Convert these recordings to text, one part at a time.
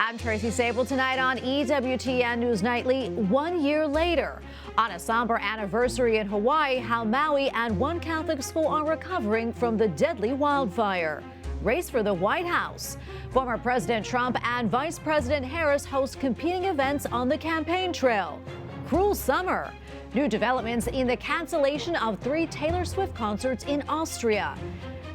I'm Tracy Sabol. Tonight on EWTN News Nightly, 1 year later. On a somber anniversary in Hawaii, how Maui and one Catholic school are recovering from the deadly wildfire. Race for the White House. Former President Trump and Vice President Harris host competing events on the campaign trail. Cruel summer. New developments in the cancellation of 3 Taylor Swift concerts in Austria.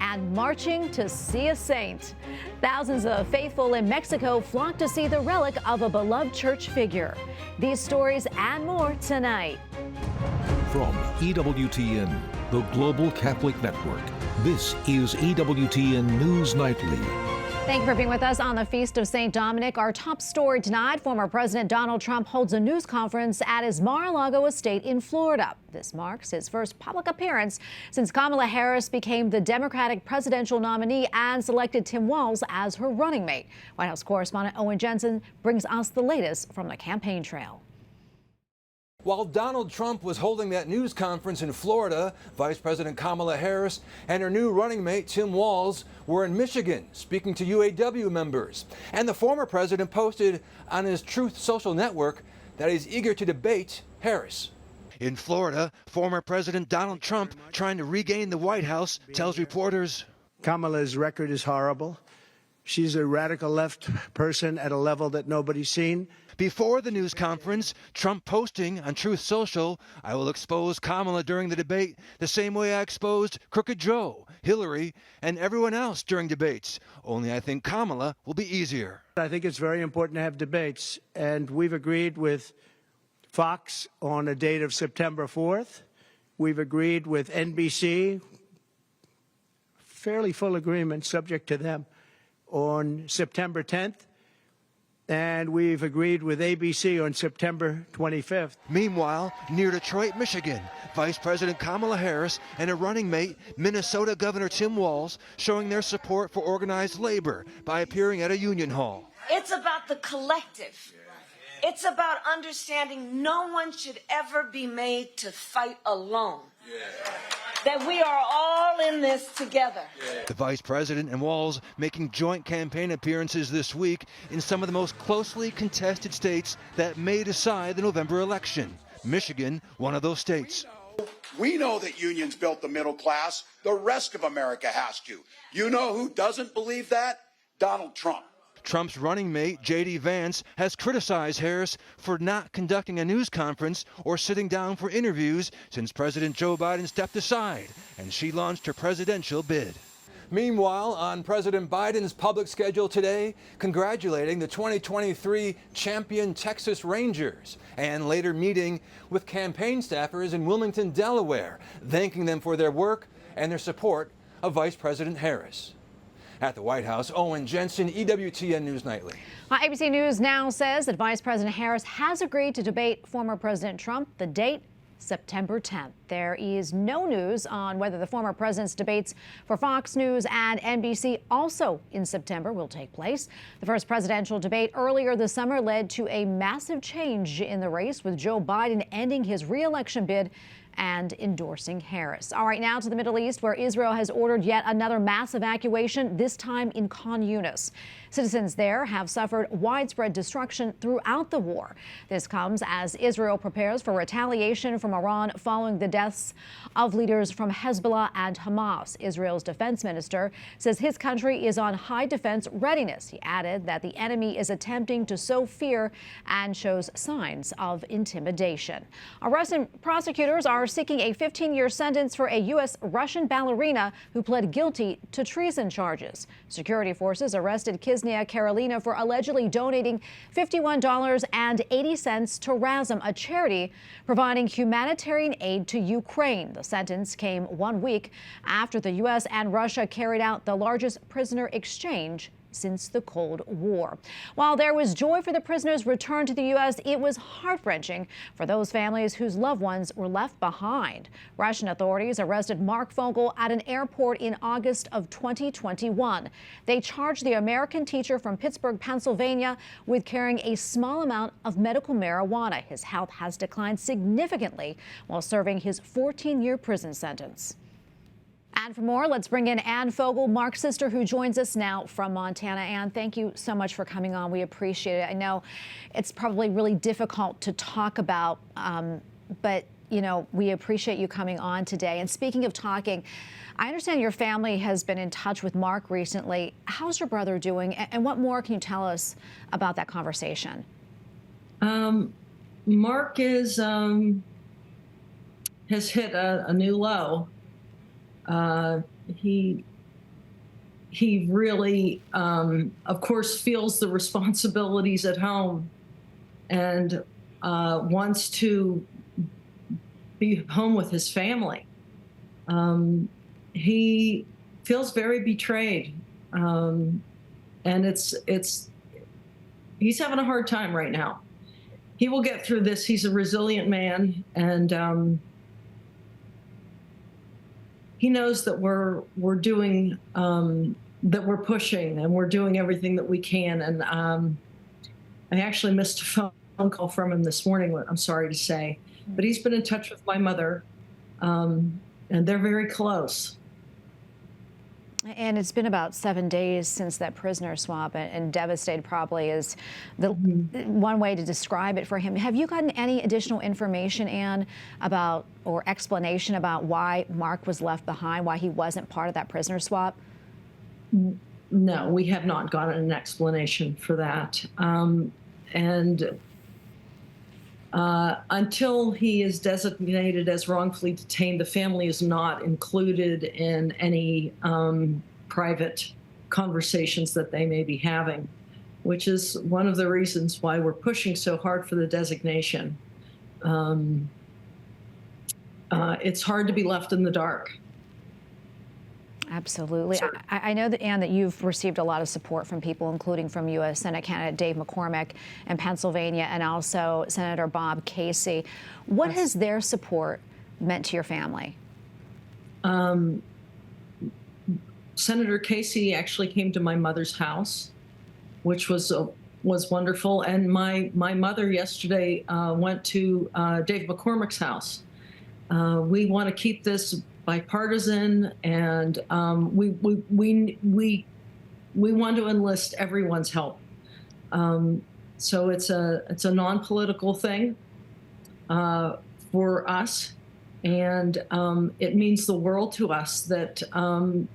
And marching to see a saint. Thousands of faithful in Mexico flock to see the relic of a beloved church figure. These stories and more tonight. From EWTN, the Global Catholic Network, this is EWTN News Nightly. Thank you for being with us on the Feast of St. Dominic. Our top story tonight, former President Donald Trump holds a news conference at his Mar-a-Lago estate in Florida. This marks his first public appearance since Kamala Harris became the Democratic presidential nominee and selected Tim Walz as her running mate. White House correspondent Owen Jensen brings us the latest from the campaign trail. While Donald Trump was holding that news conference in Florida, Vice President Kamala Harris and her new running mate Tim Walz were in Michigan speaking to UAW members. And the former president posted on his Truth social network that he's eager to debate Harris. In Florida, former President Donald Trump, trying to regain the White House, tells reporters, Kamala's record is horrible. She's a radical left person at a level that nobody's seen. Before the news conference, Trump posting on Truth Social, I will expose Kamala during the debate the same way I exposed Crooked Joe, Hillary, and everyone else during debates. Only I think Kamala will be easier. I think it's very important to have debates, and we've agreed with Fox on a date of September 4th. We've agreed with NBC, fairly full agreement, subject to them, on September 10th. And we've agreed with ABC on September 25th. Meanwhile, near Detroit, Michigan, Vice President Kamala Harris and her running mate, Minnesota Governor Tim Walz, showing their support for organized labor by appearing at a union hall. It's about the collective. It's about understanding no one should ever be made to fight alone. That we are all in this together. The vice president and Walz making joint campaign appearances this week in some of the most closely contested states that may decide the November election. Michigan, one of those states. We know that unions built the middle class. The rest of America has to. You know who doesn't believe that? Donald Trump. Trump's running mate, J.D. Vance, has criticized Harris for not conducting a news conference or sitting down for interviews since President Joe Biden stepped aside and she launched her presidential bid. Meanwhile, on President Biden's public schedule today, congratulating the 2023 champion Texas Rangers and later meeting with campaign staffers in Wilmington, Delaware, thanking them for their work and their support of Vice President Harris. At the White House, Owen Jensen, EWTN News Nightly. ABC News now says that Vice President Harris has agreed to debate former President Trump. The date, September 10th. There is no news on whether the former president's debates for Fox News and NBC also in September will take place. The first presidential debate earlier this summer led to a massive change in the race, with Joe Biden ending his re-election bid and endorsing Harris. All right, now to the Middle East, where Israel has ordered yet another mass evacuation, this time in Khan Yunis. Citizens there have suffered widespread destruction throughout the war. This comes as Israel prepares for retaliation from Iran following the deaths of leaders from Hezbollah and Hamas. Israel's defense minister says his country is on high defense readiness. He added that the enemy is attempting to sow fear and shows signs of intimidation. Russian prosecutors are seeking a 15-year sentence for a U.S. Russian ballerina who pled guilty to treason charges. Security forces arrested Kisnia Karolina for allegedly donating $51.80 to Razum, a charity providing humanitarian aid to Ukraine. The sentence came 1 week after the U.S. and Russia carried out the largest prisoner exchange since the Cold War. While there was joy for the prisoners' return to the U.S., it was heart-wrenching for those families whose loved ones were left behind. Russian authorities arrested Mark Fogel at an airport in August of 2021. They charged the American teacher from Pittsburgh, Pennsylvania, with carrying a small amount of medical marijuana. His health has declined significantly while serving his 14-year prison sentence. And for more, let's bring in Ann Fogel, Mark's sister, who joins us now from Montana. Ann, thank you so much for coming on. We appreciate it. I know it's probably really difficult to talk about, but, you know, we appreciate you coming on today. And speaking of talking, I understand your family has been in touch with Mark recently. How's your brother doing? And what more can you tell us about that conversation? Mark has hit a new low. He really, of course, feels the responsibilities at home and wants to be home with his family. He feels very betrayed, and he's having a hard time right now. He will get through this. He's a resilient man, and he knows that we're doing, that we're pushing, and we're doing everything that we can. And I actually missed a phone call from him this morning, I'm sorry to say, but he's been in touch with my mother, and they're very close. And it's been about 7 days since that prisoner swap, and devastated probably is the one way to describe it for him. Have you gotten any additional information, Ann, about or explanation about why Mark was left behind, why he wasn't part of that prisoner swap? No, we have not gotten an explanation for that. Until he is designated as wrongfully detained, the family is not included in any private conversations that they may be having, which is one of the reasons why we're pushing so hard for the designation. It's hard to be left in the dark. Absolutely. I know that, Ann, that you've received a lot of support from people, including from U.S. Senate candidate Dave McCormick in Pennsylvania, and also Senator Bob Casey. What has their support meant to your family? Senator Casey actually came to my mother's house, which was wonderful. And my mother yesterday went to Dave McCormick's house. We want to keep this bipartisan, and we want to enlist everyone's help. So it's a non-political thing for us, and it means the world to us that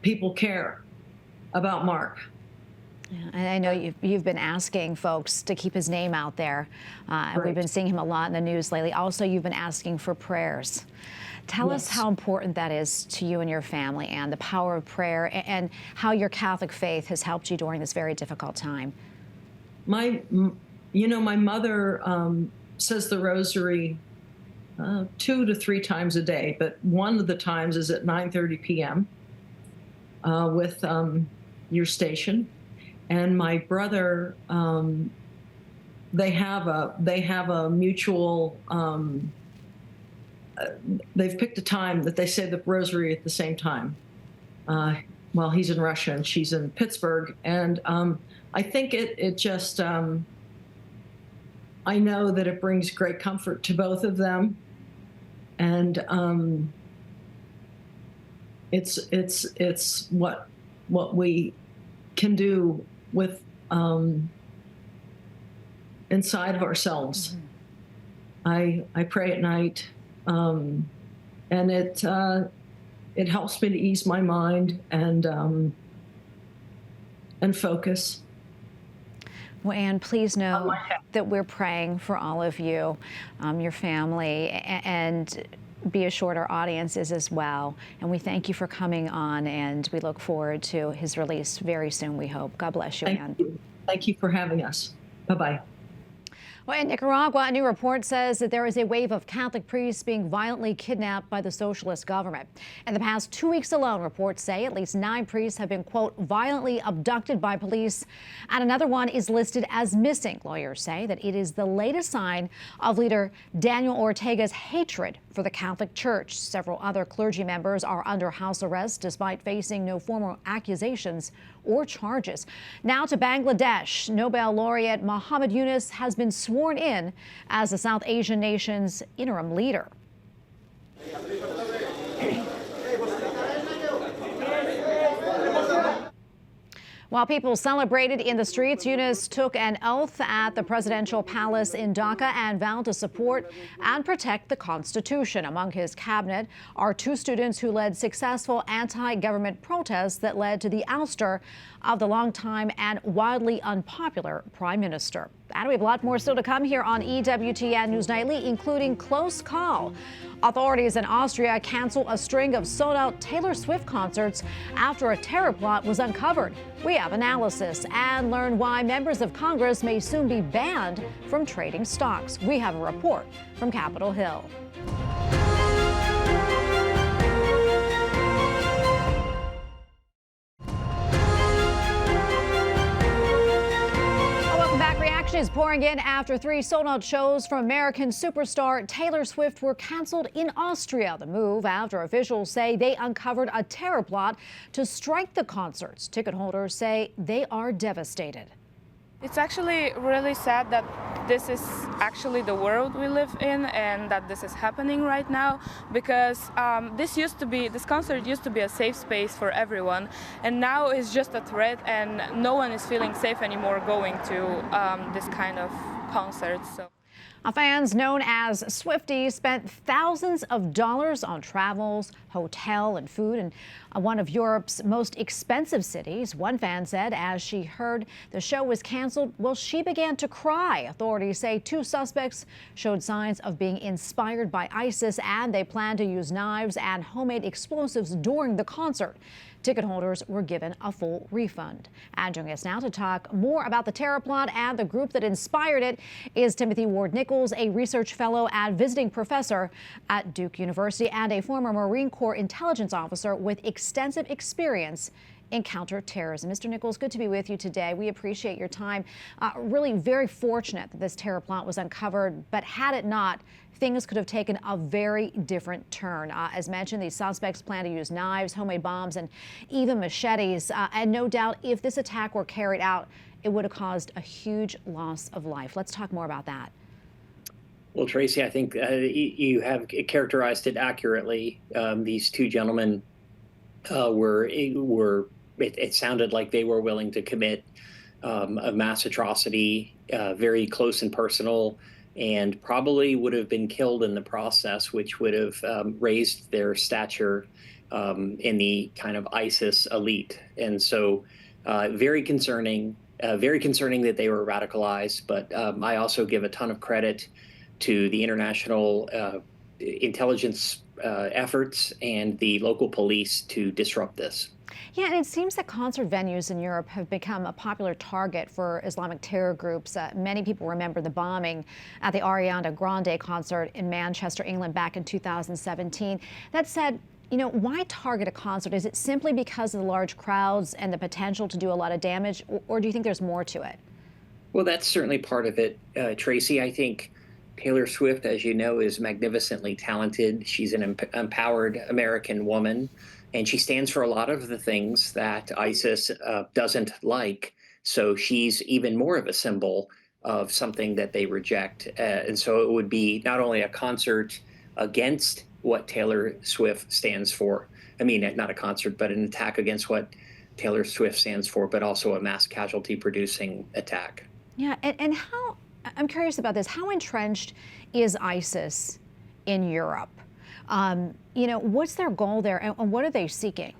people care about Mark. Yeah, and I know you've been asking folks to keep his name out there. Right. We've been seeing him a lot in the news lately. Also, you've been asking for prayers. Tell us how important that is to you and your family, and the power of prayer, and how your Catholic faith has helped you during this very difficult time. My mother says the rosary 2 to 3 times a day, but one of the times is at 9:30 p.m. With your station, and my brother. They have a mutual. They've picked a time that they say the rosary at the same time. Well, he's in Russia and she's in Pittsburgh, and I think it just. I know that it brings great comfort to both of them, and it's what we can do with inside of ourselves. Mm-hmm. I pray at night. And it helps me to ease my mind and focus. Well, Ann, please know that we're praying for all of you, your family, and be assured our audience is as well. And we thank you for coming on, and we look forward to his release very soon, we hope. God bless you, Ann. Thank you for having us. Bye-bye. Well, in Nicaragua, a new report says that there is a wave of Catholic priests being violently kidnapped by the socialist government. In the past 2 weeks alone, reports say at least 9 priests have been, quote, violently abducted by police, and another one is listed as missing. Lawyers say that it is the latest sign of leader Daniel Ortega's hatred for the Catholic Church. Several other clergy members are under house arrest despite facing no formal accusations or charges. Now to Bangladesh. Nobel laureate Muhammad Yunus has been sworn in as the South Asian nation's interim leader. While people celebrated in the streets, Yunus took an oath at the presidential palace in Dhaka and vowed to support and protect the Constitution. Among his cabinet are 2 students who led successful anti-government protests that led to the ouster of the longtime and widely unpopular prime minister. And we have a lot more still to come here on EWTN News Nightly, including close call. Authorities in Austria canceled a string of sold-out Taylor Swift concerts after a terror plot was uncovered. We have analysis and learn why members of Congress may soon be banned from trading stocks. We have a report from Capitol Hill. Is pouring in after 3 sold-out shows from American superstar Taylor Swift were canceled in Austria. The move after officials say they uncovered a terror plot to strike the concerts. Ticket holders say they are devastated. It's actually really sad that this is actually the world we live in and that this is happening right now, because this concert used to be a safe space for everyone, and now it's just a threat and no one is feeling safe anymore going to this kind of concerts. So. Fans known as Swifties spent thousands of dollars on travels, hotel, and food in one of Europe's most expensive cities. One fan said as she heard the show was canceled, well, she began to cry. Authorities say 2 suspects showed signs of being inspired by ISIS, and they plan to use knives and homemade explosives during the concert. Ticket holders were given a full refund. And joining us now to talk more about the terror plot and the group that inspired it is Timothy Ward-Nichols, a research fellow and visiting professor at Duke University and a former Marine Corps intelligence officer with extensive experience in counterterrorism. Mr. Nichols, good to be with you today. We appreciate your time. Really very fortunate that this terror plot was uncovered, but had it not, things could have taken a very different turn. As mentioned, these suspects plan to use knives, homemade bombs, and even machetes. And no doubt, if this attack were carried out, it would have caused a huge loss of life. Let's talk more about that. Well, Tracy, I think you have characterized it accurately. These 2 gentlemen it sounded like they were willing to commit a mass atrocity, very close and personal, and probably would have been killed in the process, which would have raised their stature in the kind of ISIS elite. And so very concerning that they were radicalized. But I also give a ton of credit to the international intelligence efforts and the local police to disrupt this. Yeah, and it seems that concert venues in Europe have become a popular target for Islamic terror groups. Many people remember the bombing at the Ariana Grande concert in Manchester, England back in 2017. That said, you know, why target a concert? Is it simply because of the large crowds and the potential to do a lot of damage, or do you think there's more to it? Well, that's certainly part of it, Tracy. I think Taylor Swift, as you know, is magnificently talented. She's an empowered American woman, and she stands for a lot of the things that ISIS doesn't like. So she's even more of a symbol of something that they reject. And so it would be not only a concert against what Taylor Swift stands for. I mean, not a concert, but an attack against what Taylor Swift stands for, but also a mass casualty producing attack. Yeah, and how, I'm curious about this, how entrenched is ISIS in Europe? You know, what's their goal there, and what are they seeking?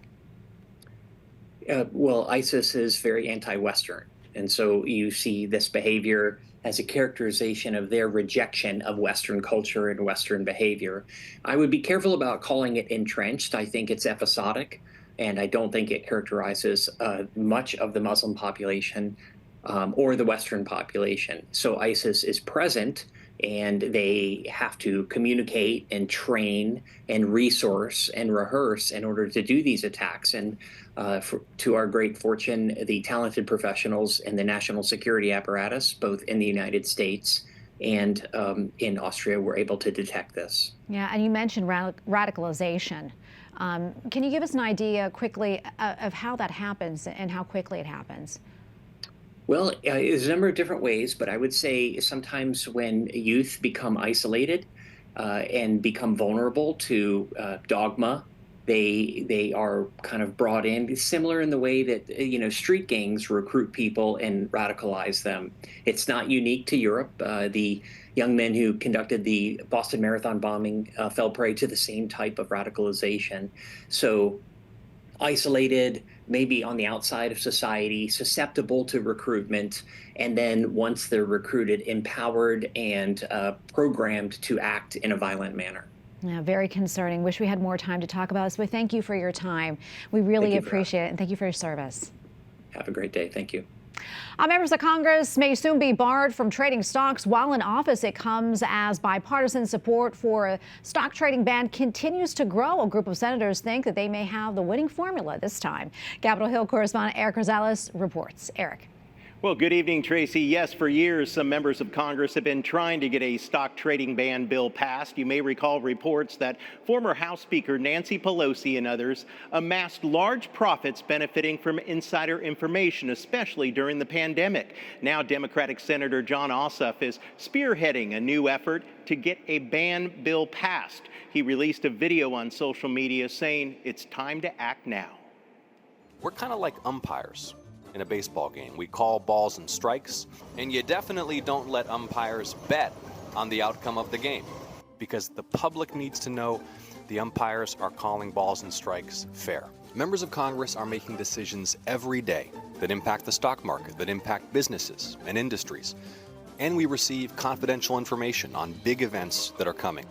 Well, ISIS is very anti-Western, and so you see this behavior as a characterization of their rejection of Western culture and Western behavior. I would be careful about calling it entrenched. I think it's episodic, and I don't think it characterizes much of the Muslim population or the Western population. So ISIS is present, and they have to communicate and train and resource and rehearse in order to do these attacks. And to our great fortune, the talented professionals in the national security apparatus, both in the United States and in Austria, were able to detect this. Yeah, and you mentioned radicalization. Can you give us an idea quickly of how that happens and how quickly it happens? Well, there's a number of different ways, but I would say sometimes when youth become isolated and become vulnerable to dogma They are kind of brought in, similar in the way that, street gangs recruit people and radicalize them. It's not unique to Europe. The young men who conducted the Boston Marathon bombing fell prey to the same type of radicalization. So isolated, maybe on the outside of society, susceptible to recruitment, and then once they're recruited, empowered and programmed to act in a violent manner. Yeah, very concerning. Wish we had more time to talk about this, but thank you for your time. We really appreciate it, and thank you for your service. Have a great day. Thank you. Members of Congress may soon be barred from trading stocks while in office. It comes as bipartisan support for a stock trading ban continues to grow. A group of senators think that they may have the winning formula this time. Capitol Hill correspondent Eric Rosales reports. Eric. Well, good evening, Tracy. Yes, for years, some members of Congress have been trying to get a stock trading ban bill passed. You may recall reports that former House Speaker Nancy Pelosi and others amassed large profits benefiting from insider information, especially during the pandemic. Now, Democratic Senator John Ossoff is spearheading a new effort to get a ban bill passed. He released a video on social media saying it's time to act now. We're kind of like umpires in a baseball game. We call balls and strikes, and you definitely don't let umpires bet on the outcome of the game, because the public needs to know the umpires are calling balls and strikes fair. Members of Congress are making decisions every day that impact the stock market, that impact businesses and industries, and we receive confidential information on big events that are coming.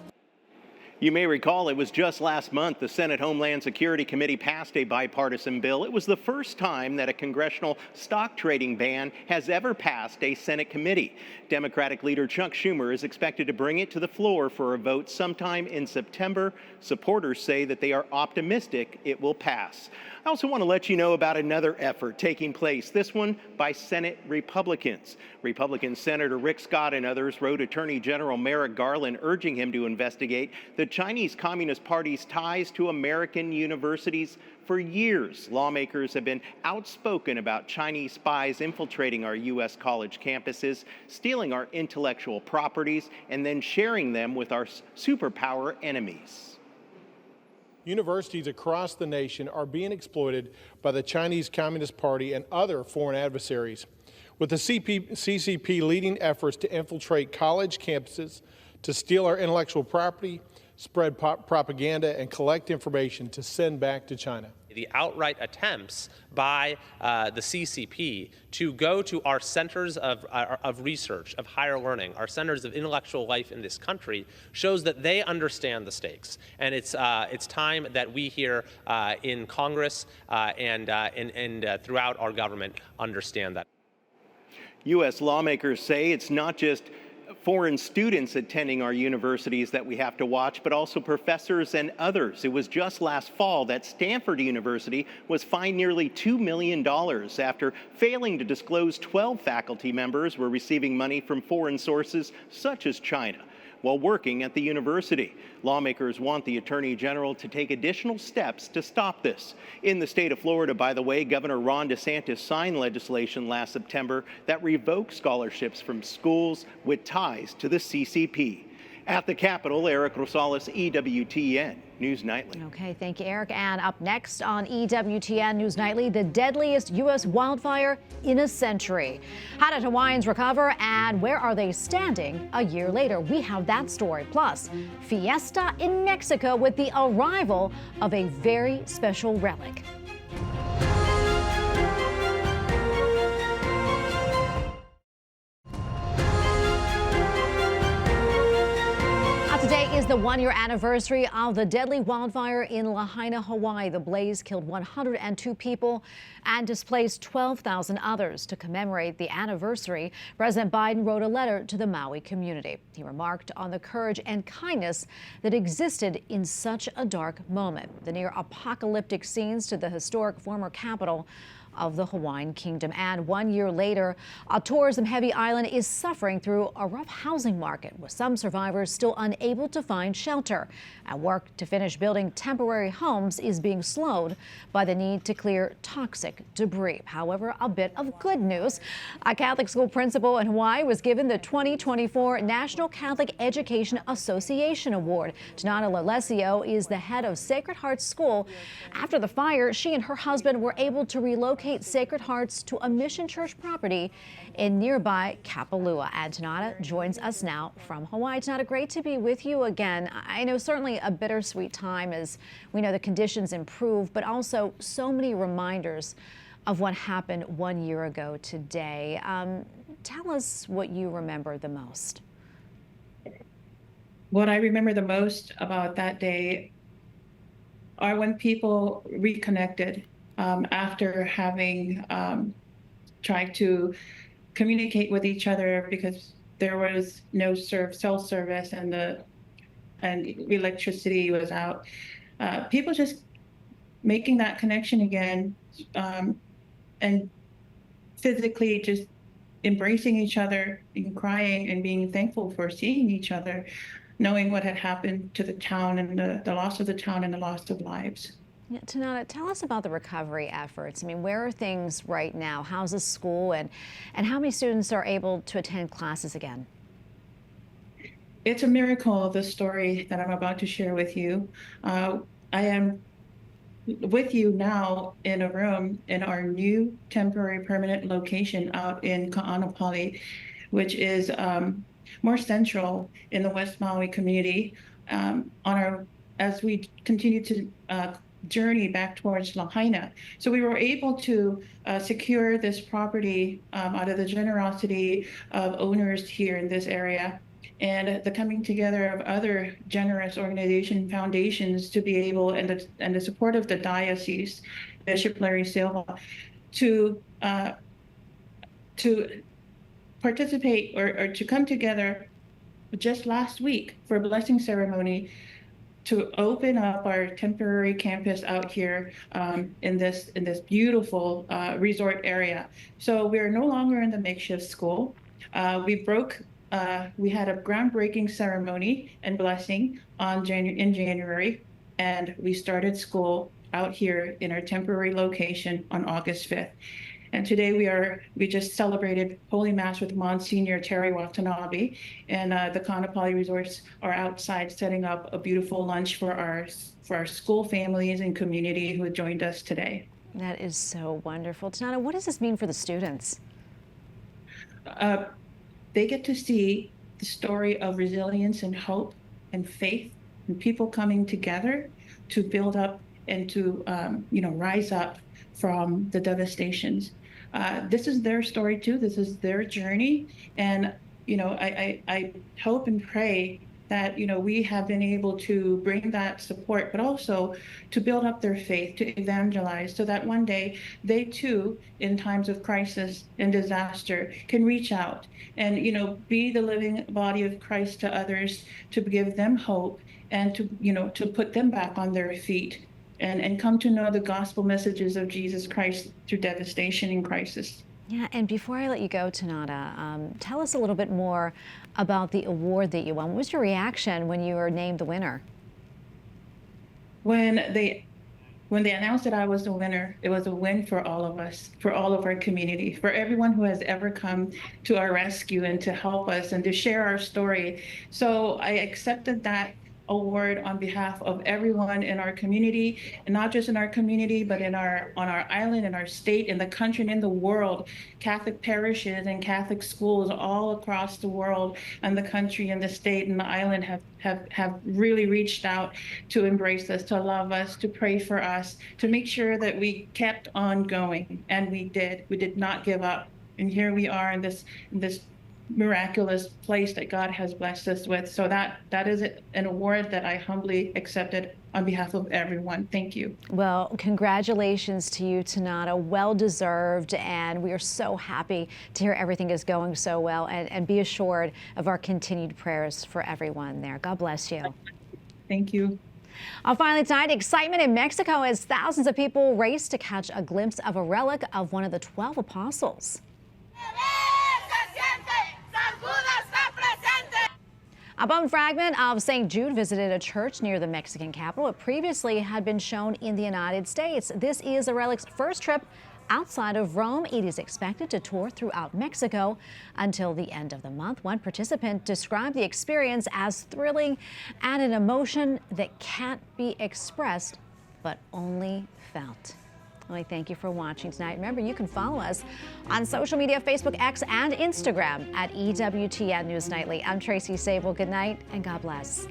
You may recall it was just last month the Senate Homeland Security Committee passed a bipartisan bill. It was the first time that a congressional stock trading ban has ever passed a Senate committee. Democratic leader Chuck Schumer is expected to bring it to the floor for a vote sometime in September. Supporters say that they are optimistic it will pass. I also want to let you know about another effort taking place, this one by Senate Republicans. Republican Senator Rick Scott and others wrote Attorney General Merrick Garland urging him to investigate the Chinese Communist Party's ties to American universities. For years, lawmakers have been outspoken about Chinese spies infiltrating our U.S. college campuses, stealing our intellectual properties, and then sharing them with our superpower enemies. Universities across the nation are being exploited by the Chinese Communist Party and other foreign adversaries, with the CCP leading efforts to infiltrate college campuses, to steal our intellectual property, spread propaganda, and collect information to send back to China. The outright attempts by the CCP to go to our centers of research, of higher learning, our centers of intellectual life in this country, shows that they understand the stakes. And it's time that we here in Congress and throughout our government understand that. U.S. lawmakers say it's not just foreign students attending our universities that we have to watch, but also professors and others. It was just last fall that Stanford University was fined nearly $2 million after failing to disclose 12 faculty members were receiving money from foreign sources such as China while working at the university. Lawmakers want the Attorney General to take additional steps to stop this. In the state of Florida, by the way, Governor Ron DeSantis signed legislation last September that revoked scholarships from schools with ties to the CCP. At the Capitol, Eric Rosales, EWTN News Nightly. Okay, thank you, Eric. And up next on EWTN News Nightly, the deadliest U.S. wildfire in a century. How did Hawaiians recover, and where are they standing a year later? We have that story. Plus, fiesta in Mexico with the arrival of a very special relic. Today is the one-year anniversary of the deadly wildfire in Lahaina, Hawaii. The blaze killed 102 people and displaced 12,000 others. To commemorate the anniversary, President Biden wrote a letter to the Maui community. He remarked on the courage and kindness that existed in such a dark moment. The near-apocalyptic scenes to the historic former capital of the Hawaiian Kingdom. And 1 year later, a tourism-heavy island is suffering through a rough housing market, with some survivors still unable to find shelter. And work to finish building temporary homes is being slowed by the need to clear toxic debris. However, a bit of good news. A Catholic school principal in Hawaii was given the 2024 National Catholic Education Association Award. Tanana Lalesio is the head of Sacred Hearts School. After the fire, she and her husband were able to relocate Sacred Hearts to a Mission Church property in nearby Kapalua. And Tanana joins us now from Hawaii. Tanana, great to be with you again. I know certainly a bittersweet time as we know the conditions improve, but also so many reminders of what happened 1 year ago today. Tell us what you remember the most. What I remember the most about that day are when people reconnected after having tried to communicate with each other because there was no cell service and electricity was out. People just making that connection again and physically just embracing each other and crying and being thankful for seeing each other, knowing what had happened to the town and the loss of the town and the loss of lives. Yeah, Tanana, tell us about the recovery efforts. I mean, where are things right now? How's the school and how many students are able to attend classes again? It's a miracle, the story that I'm about to share with you. I am with you now in a room in our new temporary permanent location out in Ka'anapali, which is more central in the West Maui community. As we continue to journey back towards Lahaina. So we were able to secure this property out of the generosity of owners here in this area and the coming together of other generous organization foundations to be able, and the support of the diocese, Bishop Larry Silva, to participate or to come together just last week for a blessing ceremony to open up our temporary campus out here in this beautiful resort area. So we're no longer in the makeshift school. We had a groundbreaking ceremony and blessing in January, and we started school out here in our temporary location on August 5th. And today we just celebrated Holy Mass with Monsignor Terry Watanabe, and the Kaanapali Resorts are outside setting up a beautiful lunch for our school families and community who joined us today. That is so wonderful. Tanana, what does this mean for the students? They get to see the story of resilience and hope and faith and people coming together to build up and to rise up from the devastations. This is their story too. This is their journey, and I hope and pray that we have been able to bring that support, but also to build up their faith, to evangelize, so that one day they too, in times of crisis and disaster, can reach out and be the living body of Christ to others, to give them hope and to put them back on their feet. And come to know the gospel messages of Jesus Christ through devastation and crisis. Yeah, and before I let you go, Tanana, tell us a little bit more about the award that you won. What was your reaction when you were named the winner? When they announced that I was the winner, it was a win for all of us, for all of our community, for everyone who has ever come to our rescue and to help us and to share our story. So I accepted that award on behalf of everyone in our community, and not just in our community, but on our island, in our state, in the country, and in the world. Catholic parishes and Catholic schools all across the world and the country and the state and the island have really reached out to embrace us, to love us, to pray for us, to make sure that we kept on going. And we did. We did not give up. And here we are in this miraculous place that God has blessed us with. So that is an award that I humbly accepted on behalf of everyone. Thank you. Well, congratulations to you, Tanana. Well deserved, and we are so happy to hear everything is going so well, and be assured of our continued prayers for everyone there. God bless you. Thank you. Finally tonight, excitement in Mexico as thousands of people race to catch a glimpse of a relic of one of the 12 apostles. A bone fragment of St. Jude visited a church near the Mexican capital. It previously had been shown in the United States. This is the relic's first trip outside of Rome. It is expected to tour throughout Mexico until the end of the month. One participant described the experience as thrilling and an emotion that can't be expressed, but only felt. Well, I thank you for watching tonight. Remember, you can follow us on social media, Facebook, X, and Instagram at EWTN News Nightly. I'm Tracy Sabol. Good night and God bless.